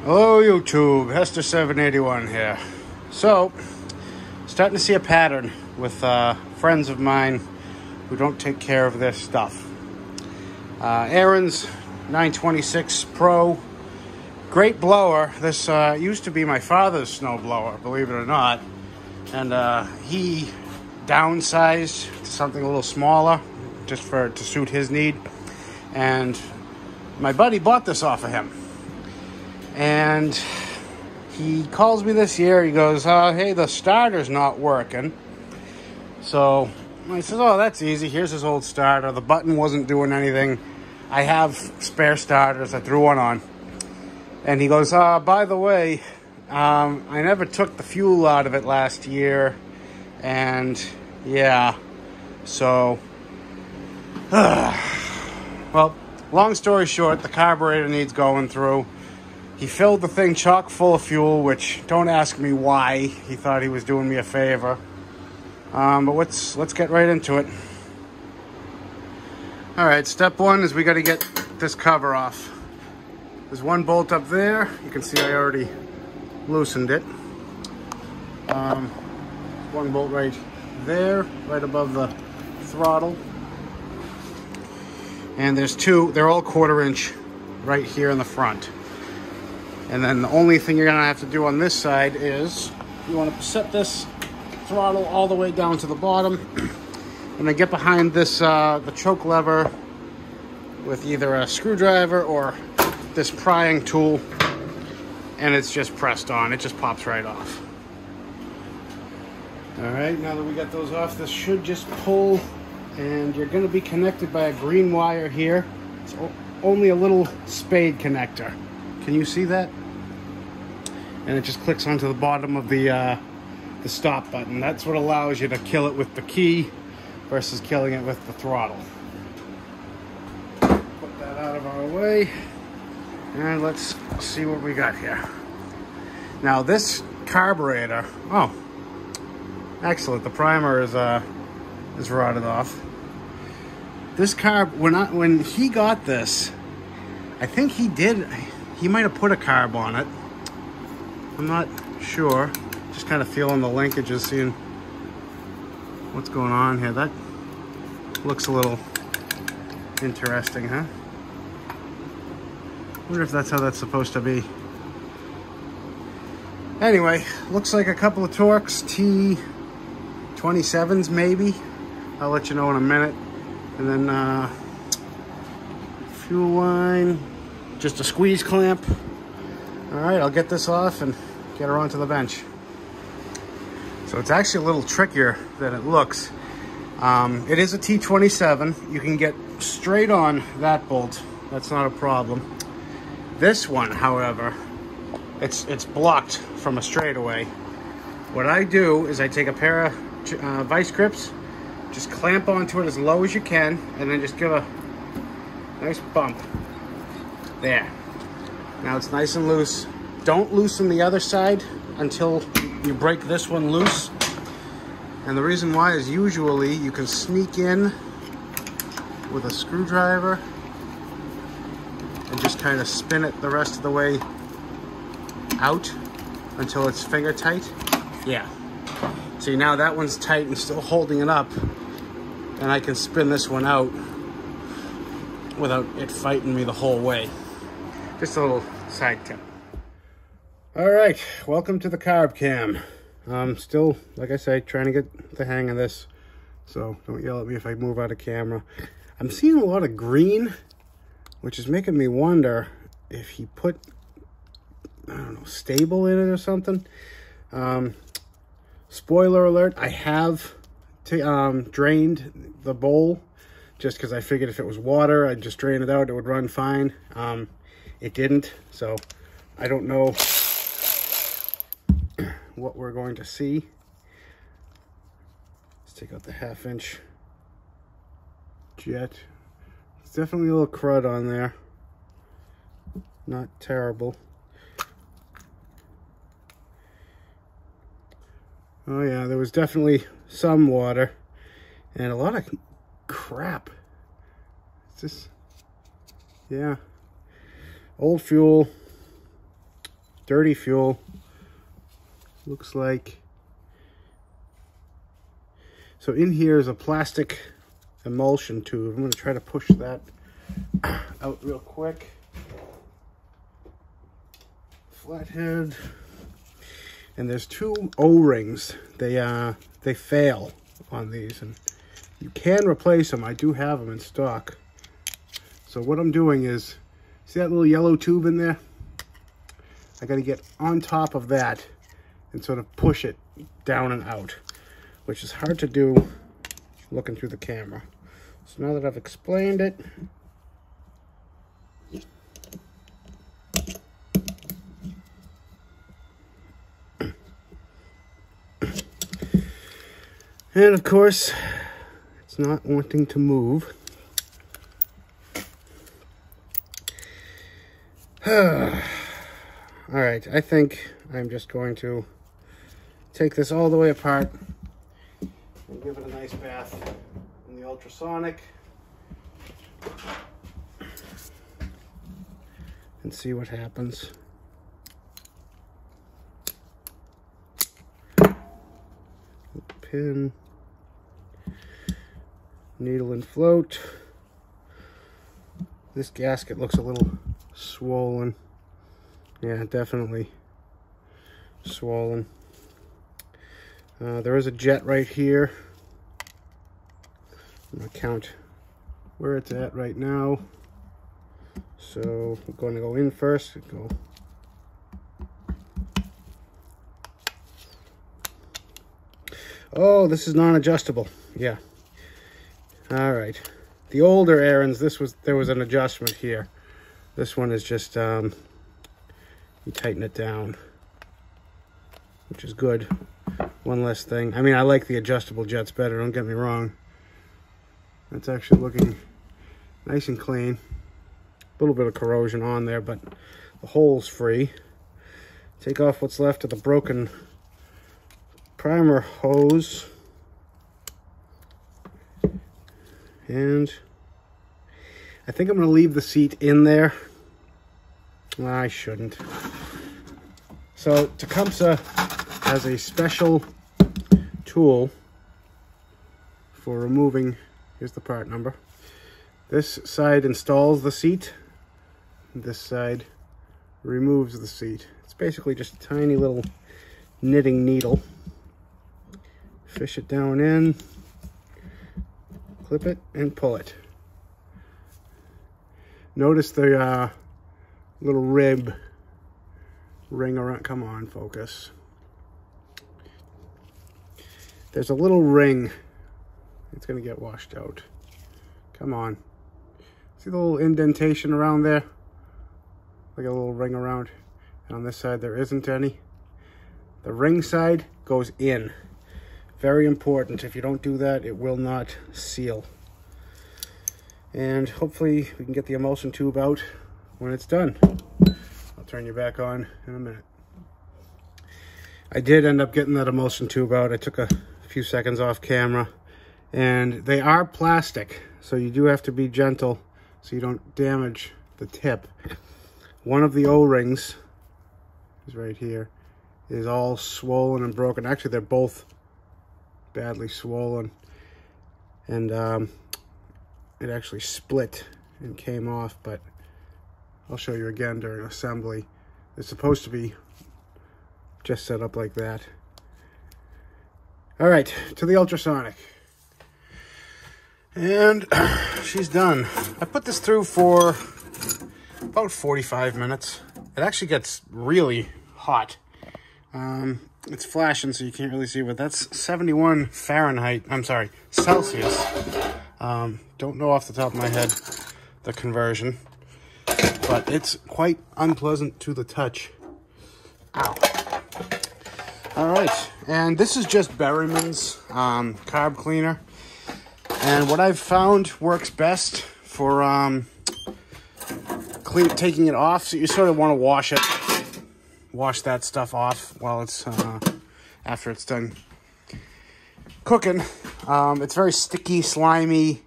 Hello YouTube, Hester781 here. So, starting to see a pattern with friends of mine who don't take care of their stuff. Ariens 926 Pro, great blower. This used to be my father's snowblower, believe it or not. And he downsized to something a little smaller just to suit his need. And my buddy bought this off of him. And he calls me this year. He goes, hey, the starter's not working. So I said, oh, that's easy. Here's his old starter. The button wasn't doing anything. I have spare starters. I threw one on. And he goes, by the way, I never took the fuel out of it last year. And yeah, so, well, long story short, the carburetor needs going through. He filled the thing chock full of fuel, which don't ask me why. He thought he was doing me a favor. But let's get right into it. All right, step one is we got to get this cover off. There's one bolt up there. You can see I already loosened it. One bolt right there, right above the throttle. And there's two, they're all 1/4 inch right here in the front. And then the only thing you're gonna have to do on this side is you want to set this throttle all the way down to the bottom, and then get behind this the choke lever with either a screwdriver or this prying tool, and it's just pressed on. It just pops right off. All right, now that we got those off, this should just pull, and you're going to be connected by a green wire here. It's only a little spade connector. Can you see that? And it just clicks onto the bottom of the stop button. That's what allows you to kill it with the key versus killing it with the throttle. Put that out of our way, and let's see what we got here. Now this carburetor, oh, excellent. The primer is rotted off. This when he got this, I think he might have put a carb on it. I'm not sure. Just kind of feeling the linkages, seeing what's going on here. That looks a little interesting, huh? Wonder if that's how that's supposed to be. Anyway, looks like a couple of Torx T27s maybe. I'll let you know in a minute. And then fuel line, just a squeeze clamp. All right, I'll get this off and get her onto the bench. So it's actually a little trickier than it looks. It is a T27. You can get straight on that bolt. That's not a problem. This one, however, it's blocked from a straightaway. What I do is I take a pair of vice grips, just clamp onto it as low as you can, and then just give a nice bump. There. Now it's nice and loose. Don't loosen the other side until you break this one loose. And the reason why is usually you can sneak in with a screwdriver and just kind of spin it the rest of the way out until it's finger tight. Yeah. See, now that one's tight and still holding it up, and I can spin this one out without it fighting me the whole way. Just a little side tip. All right, welcome to the carb cam. Still, like I say, trying to get the hang of this, so don't yell at me if I move out of camera. I'm seeing a lot of green, which is making me wonder if he put, I don't know, stable in it or something. Spoiler alert, I have drained the bowl just because I figured if it was water, I'd just drain it out, it would run fine. It didn't, so I don't know what we're going to see. Let's take out the 1/2 inch jet. It's definitely a little crud on there. Not terrible. Oh yeah, there was definitely some water and a lot of crap. It's just, yeah. Old fuel, dirty fuel. Looks like. So in here is a plastic emulsion tube. I'm going to try to push that out real quick. Flathead. And there's two O-rings. They fail on these, and you can replace them. I do have them in stock. So what I'm doing is, see that little yellow tube in there? I got to get on top of that and sort of push it down and out, which is hard to do looking through the camera. So now that I've explained it, and of course, it's not wanting to move. All right, I think I'm just going to take this all the way apart and give it a nice bath in the ultrasonic and see what happens. Pin, needle and float. This gasket looks a little swollen. Yeah, definitely swollen. There is a jet right here. I'm going to count where it's at right now. So we're going to go in first. Go. Oh, this is non-adjustable. Yeah. All right. The older Ariens, there was an adjustment here. This one is just you tighten it down, which is good. One less thing. I mean, I like the adjustable jets better, don't get me wrong. That's actually looking nice and clean. A little bit of corrosion on there, but the hole's free. Take off what's left of the broken primer hose. And I think I'm going to leave the seat in there. I shouldn't. So Tecumseh has a special tool for removing, here's the part number. This side installs the seat. This side removes the seat. It's basically just a tiny little knitting needle. Fish it down in, clip it, and pull it. Notice the little rib ring around. Come on, focus. There's a little ring. It's going to get washed out. Come on. See the little indentation around there? Like a little ring around. And on this side, there isn't any. The ring side goes in. Very important. If you don't do that, it will not seal. And hopefully we can get the emulsion tube out when it's done. I'll turn you back on in a minute. I did end up getting that emulsion tube out. I took a few seconds off camera. And they are plastic, so you do have to be gentle so you don't damage the tip. One of the O-rings is right here, is all swollen and broken. Actually, they're both badly swollen. And it actually split and came off, but I'll show you again during assembly. It's supposed to be just set up like that. All right, to the ultrasonic. And she's done. I put this through for about 45 minutes. It actually gets really hot. It's flashing so you can't really see, but that's 71 Fahrenheit. I'm sorry, Celsius. Don't know off the top of my head the conversion, but it's quite unpleasant to the touch. Ow. All right, and this is just Berryman's carb cleaner. And what I've found works best for taking it off, so you sort of want to wash that stuff off while it's after it's done cooking. It's very sticky, slimy.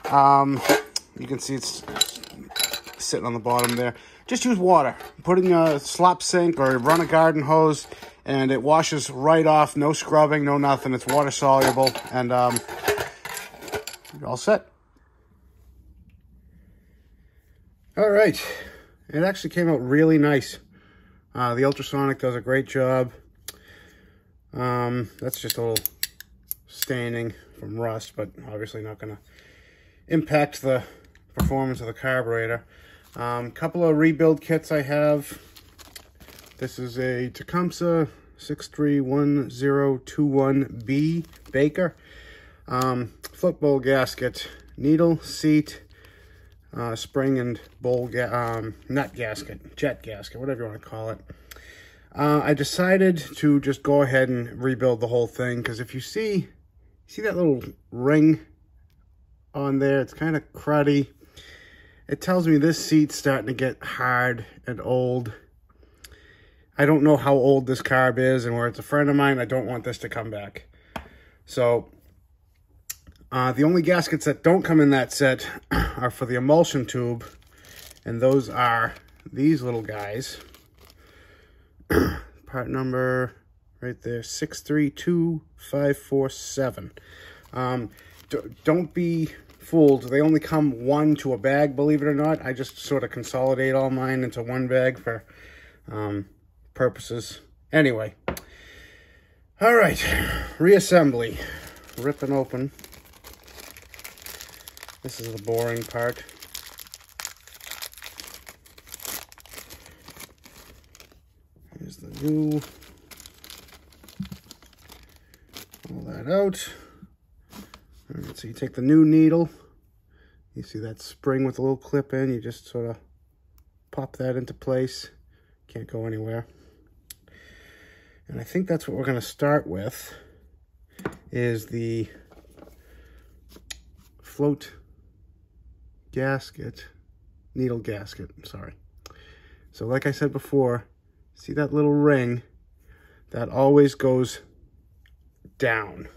You can see it's sitting on the bottom there. just use water. Put in a slop sink or run a garden hose, and it washes right off. No scrubbing, no nothing. It's water soluble, and you're all set. All right, it actually came out really nice. The ultrasonic does a great job. That's just a little staining from rust, but obviously not going to impact the performance of the carburetor. Couple of rebuild kits I have. This is a Tecumseh 631021B Baker. Footbowl gasket, needle, seat, spring and bowl, nut gasket, jet gasket, whatever you want to call it. I decided to just go ahead and rebuild the whole thing, because if you see that little ring on there, it's kind of cruddy. It tells me this seat's starting to get hard and old. I don't know how old this carb is, and where it's a friend of mine, I don't want this to come back. So the only gaskets that don't come in that set are for the emulsion tube, and those are these little guys. Part number right there, 632547. Don't be fooled. They only come one to a bag, believe it or not. I just sort of consolidate all mine into one bag for purposes. Anyway. All right. Reassembly. Ripping open. This is the boring part. Here's the new. Pull that out. All right, so you take the new needle. You see that spring with a little clip in. You just sort of pop that into place. Can't go anywhere. And I think that's what we're going to start with, is the float gasket, needle gasket, sorry. So like I said before, see that little ring? That always goes down.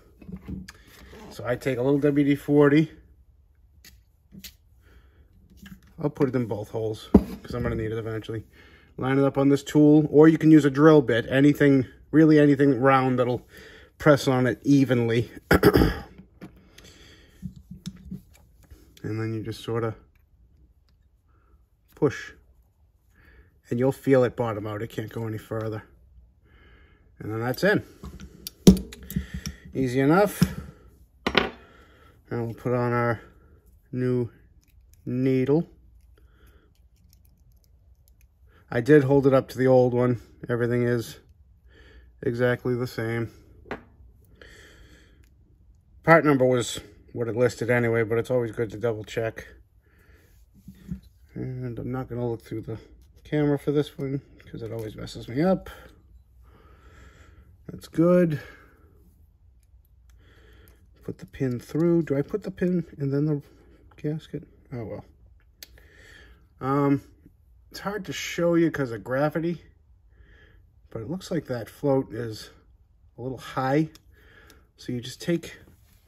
So I take a little WD-40. I'll put it in both holes because I'm going to need it eventually. Line it up on this tool, or you can use a drill bit. Anything, really anything round that'll press on it evenly. And then you just sort of push. And you'll feel it bottom out. It can't go any further. And then that's in. Easy enough. And we'll put on our new needle. I did hold it up to the old one. Everything is exactly the same. Part number was what it listed anyway, but it's always good to double check. And I'm not going to look through the camera for this one because it always messes me up. That's good. Put the pin through. Do I put the pin and then the gasket? Oh well. It's hard to show you because of gravity, but it looks like that float is a little high. So you just take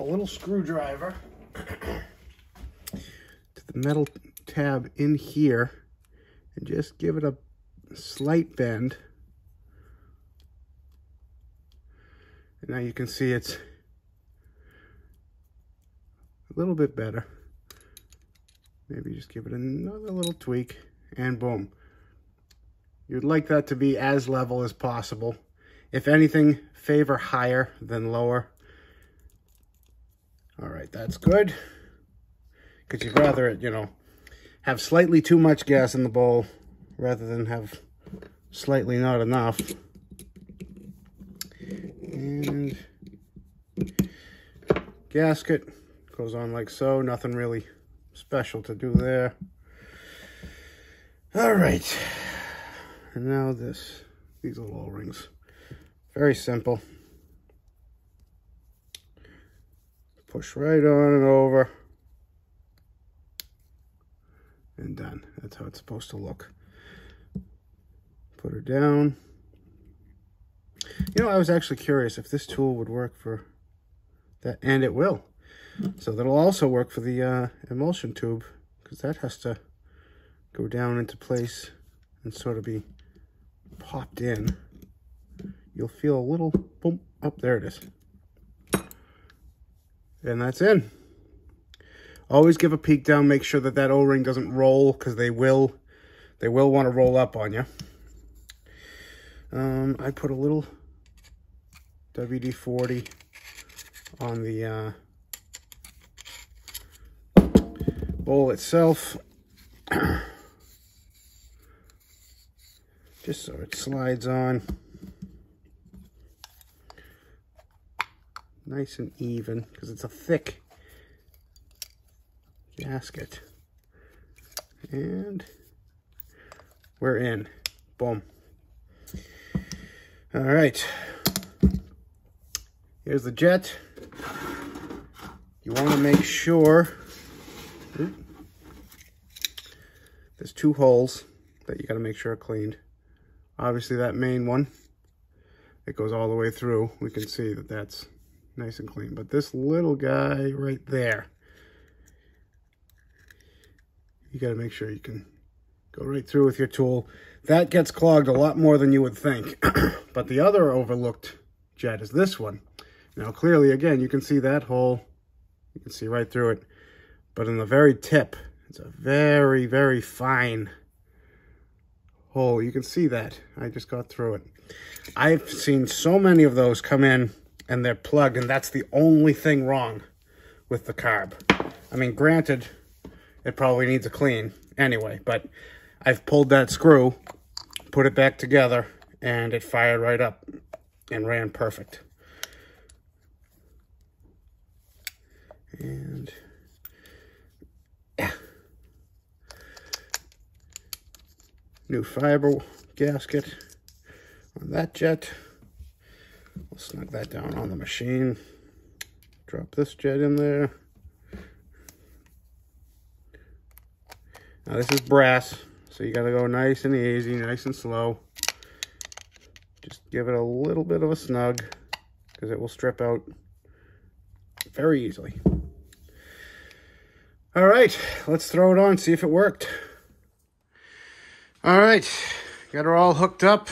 a little screwdriver to the metal tab in here and just give it a slight bend. And now you can see it's a little bit better. Maybe just give it another little tweak. And boom. You'd like that to be as level as possible. If anything, favor higher than lower. All right, that's good. Because you'd rather it, you know, have slightly too much gas in the bowl rather than have slightly not enough. And gasket goes on like so. Nothing really special to do there. All right, and now these little O-rings. Very simple. Push right on and over. And done. That's how it's supposed to look. Put her down. You know, I was actually curious if this tool would work for that, and it will. So that'll also work for the emulsion tube, because that has to go down into place and sort of be popped in, you'll feel a little boom. Oh, there it is. And that's in. Always give a peek down, make sure that that O-ring doesn't roll, because they will want to roll up on you. I put a little WD-40 on the bowl itself, just so it slides on nice and even, because it's a thick gasket. And we're in. Boom. All right. Here's the jet. You want to make sure there's two holes that you got to make sure are cleaned. Obviously that main one, it goes all the way through. We can see that that's nice and clean. But this little guy right there, you got to make sure you can go right through with your tool. That gets clogged a lot more than you would think. But the other overlooked jet is this one. Now clearly, again, you can see that hole. You can see right through it. But in the very tip, it's a very, very fine hole. You can see that. I just got through it. I've seen so many of those come in and they're plugged, and that's the only thing wrong with the carb. I mean, granted, it probably needs a clean anyway, but I've pulled that screw, put it back together, and it fired right up and ran perfect. And new fiber gasket on that jet. We'll snug that down on the machine. Drop this jet in there. Now this is brass, so you got to go nice and easy, nice and slow. Just give it a little bit of a snug, because it will strip out very easily. All right, let's throw it on, see if it worked. All right, got her all hooked up.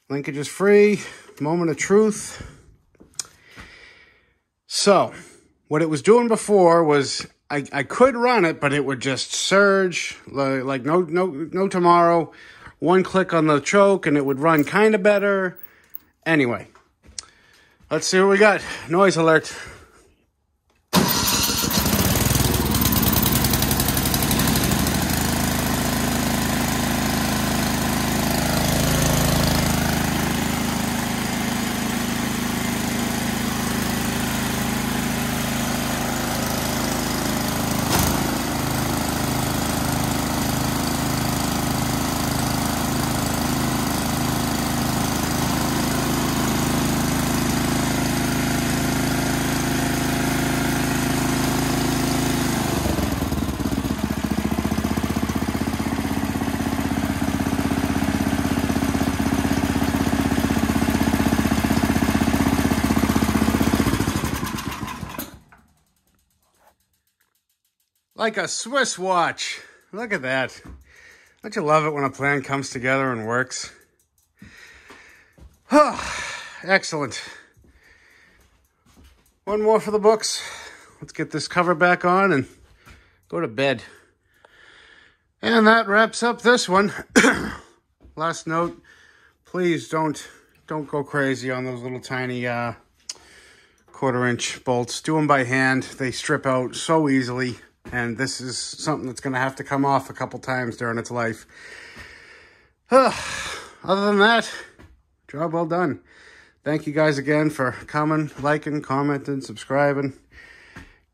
Linkage is free. Moment of truth. So, what it was doing before was I could run it, but it would just surge like no tomorrow. One click on the choke and it would run kind of better. Anyway, let's see what we got. Noise alert. Like a Swiss watch. Look at that. Don't you love it when a plan comes together and works? Oh, excellent. One more for the books. Let's get this cover back on and go to bed. And that wraps up this one. Last note, please don't go crazy on those little tiny 1/4-inch bolts. Do them by hand. They strip out so easily. And this is something that's going to have to come off a couple times during its life. Other than that, job well done. Thank you guys again for coming, liking, commenting, subscribing.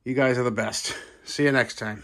You guys are the best. See you next time.